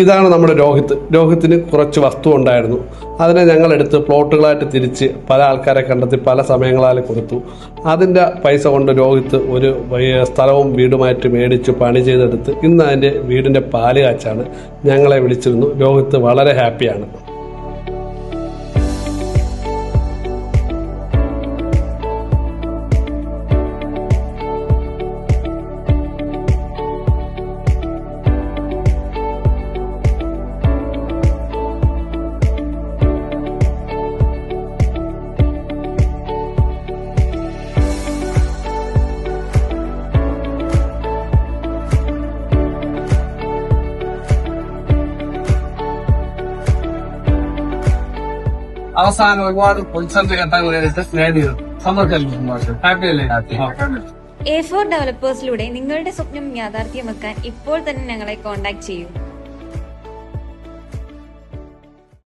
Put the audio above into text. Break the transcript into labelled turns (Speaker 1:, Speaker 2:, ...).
Speaker 1: ഇതാണ് നമ്മുടെ രോഹിത്തിന് കുറച്ച് വസ്തു ഉണ്ടായിരുന്നു. അതിനെ ഞങ്ങളെടുത്ത് പ്ലോട്ടുകളായിട്ട് തിരിച്ച് പല ആൾക്കാരെ കണ്ടെത്തി പല സമയങ്ങളിൽ കൊടുത്തു. അതിൻ്റെ പൈസ കൊണ്ട് രോഹിത്ത് ഒരു സ്ഥലവും വീടുമായിട്ട് മേടിച്ച് പണി ചെയ്തെടുത്ത് ഇന്ന് അതിൻ്റെ വീടിൻ്റെ പാല് കാച്ചാണ്. ഞങ്ങളെ വിളിച്ചിരുന്നു. രോഹിത്ത് വളരെ ഹാപ്പിയാണ്.
Speaker 2: അവസാനം ഒരുപാട് പ്രതിസന്ധി ഘട്ടങ്ങൾ നേടിയത് സമ്മർദ്ദം. ഹാപ്പി അല്ലേ?
Speaker 3: A4 ഡെവലപ്പേഴ്സിലൂടെ നിങ്ങളുടെ സ്വപ്നം യാഥാർത്ഥ്യമാക്കാൻ ഇപ്പോൾ തന്നെ ഞങ്ങളെ കോൺടാക്ട് ചെയ്യൂ.